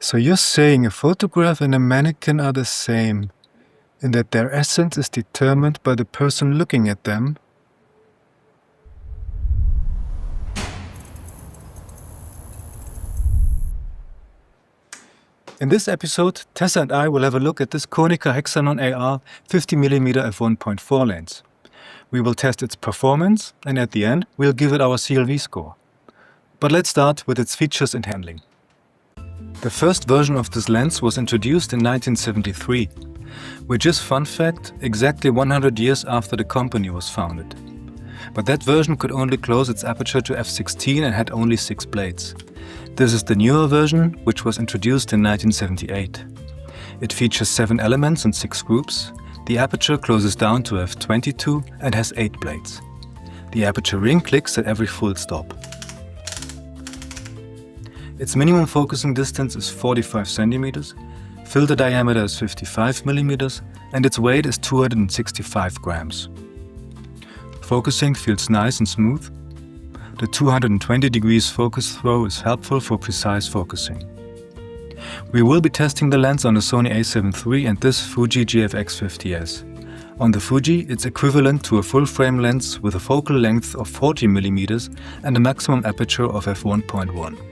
So you're saying a photograph and a mannequin are the same, in that their essence is determined by the person looking at them? In this episode, Tessa and I will have a look at this Konica Hexanon AR 50mm f1.4 lens. We will test its performance, and at the end, we'll give it our CLV score. But let's start with its features and handling. The first version of this lens was introduced in 1973, which is, fun fact, exactly 100 years after the company was founded. But that version could only close its aperture to f16 and had only 6 blades. This is the newer version, which was introduced in 1978. It features 7 elements and 6 groups. The aperture closes down to f22 and has 8 blades. The aperture ring clicks at every full stop. Its minimum focusing distance is 45 centimeters, filter diameter is 55 millimeters, and its weight is 265 grams. Focusing feels nice and smooth. The 220 degrees focus throw is helpful for precise focusing. We will be testing the lens on the Sony A7 III and this Fuji GFX50S. On the Fuji, it's equivalent to a full-frame lens with a focal length of 40 mm and a maximum aperture of f1.1.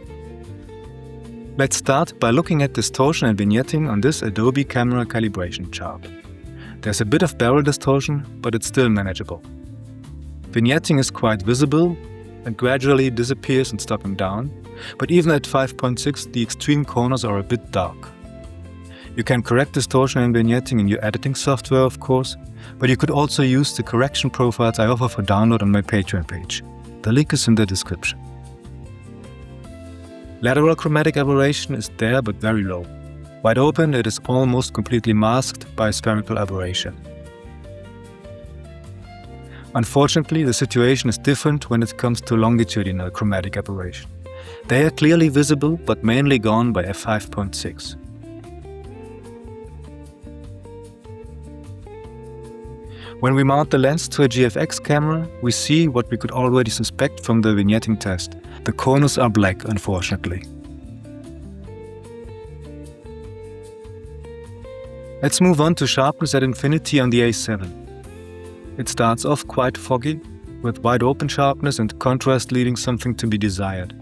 Let's start by looking at distortion and vignetting on this Adobe camera calibration chart. There's a bit of barrel distortion, but it's still manageable. Vignetting is quite visible and gradually disappears and stopping down, but even at 5.6 the extreme corners are a bit dark. You can correct distortion and vignetting in your editing software, of course, but you could also use the correction profiles I offer for download on my Patreon page. The link is in the description. Lateral chromatic aberration is there but very low. Wide open, it is almost completely masked by spherical aberration. Unfortunately, the situation is different when it comes to longitudinal chromatic aberration. They are clearly visible but mainly gone by f5.6. When we mount the lens to a GFX camera, we see what we could already suspect from the vignetting test. The corners are black, unfortunately. Let's move on to sharpness at infinity on the A7. It starts off quite foggy, with wide open sharpness and contrast leaving something to be desired.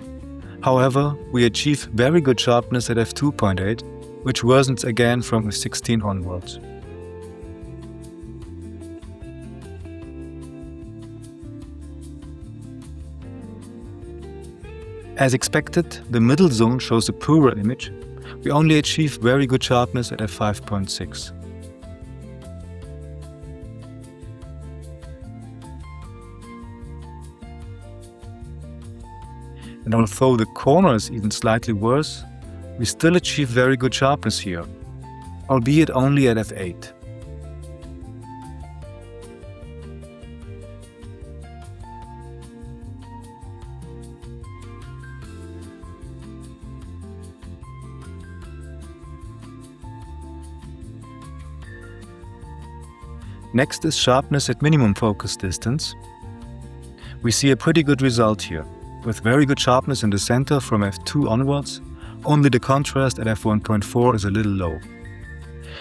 However, we achieve very good sharpness at f2.8, which worsens again from f16 onwards. As expected, the middle zone shows a poorer image. We only achieve very good sharpness at f5.6. And although the corner is even slightly worse, we still achieve very good sharpness here, albeit only at f8. Next is sharpness at minimum focus distance. We see a pretty good result here, with very good sharpness in the center from f2 onwards, only the contrast at f1.4 is a little low.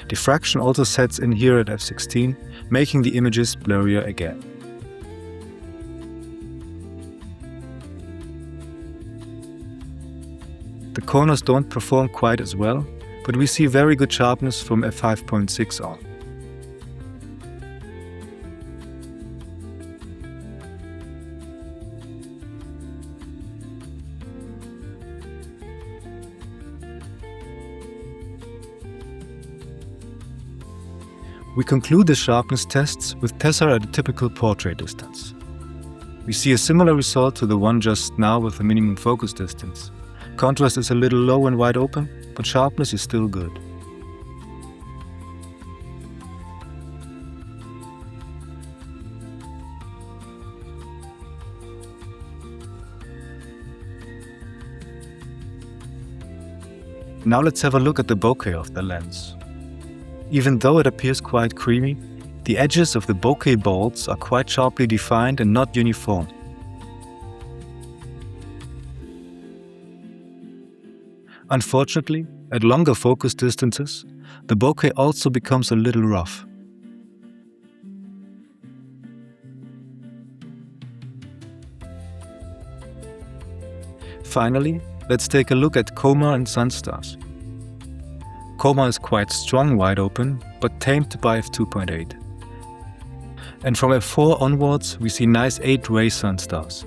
Diffraction also sets in here at f16, making the images blurrier again. The corners don't perform quite as well, but we see very good sharpness from f5.6 on. We conclude the sharpness tests with Tessa at a typical portrait distance. We see a similar result to the one just now with the minimum focus distance. Contrast is a little low and wide open, but sharpness is still good. Now let's have a look at the bokeh of the lens. Even though it appears quite creamy, the edges of the bokeh bolts are quite sharply defined and not uniform. Unfortunately, At longer focus distances, the bokeh also becomes a little rough. Finally, let's take a look at coma and sunstars. Coma is quite strong wide open, but tamed by f2.8. And from f4 onwards, we see nice 8-ray sunstars.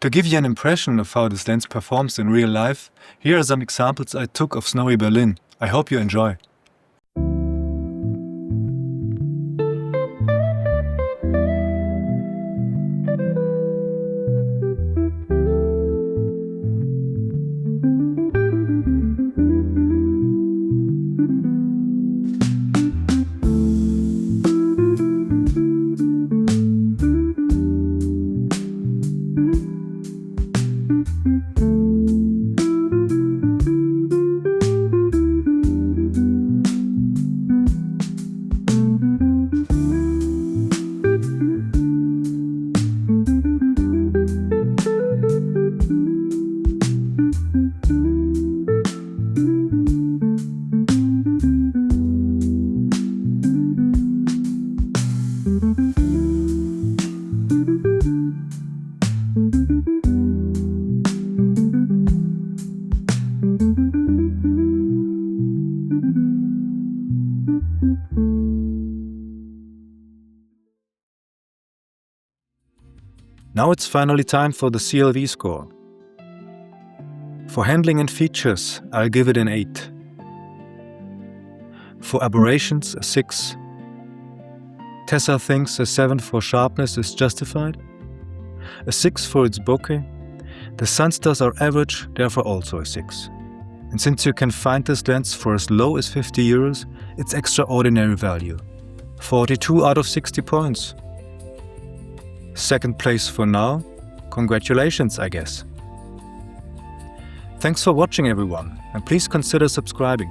To give you an impression of how this lens performs in real life, here are some examples I took of snowy Berlin. I hope you enjoy. Now it's finally time for the CLV score. For handling and features, I'll give it an 8. For aberrations, a 6. Tessa thinks a 7 for sharpness is justified. A 6 for its bokeh. The sunstars are average, therefore also a 6. And since you can find this lens for as low as €50, it's extraordinary value. 42 out of 60 points. Second place for now. Congratulations, I guess. Thanks for watching everyone, and please consider subscribing.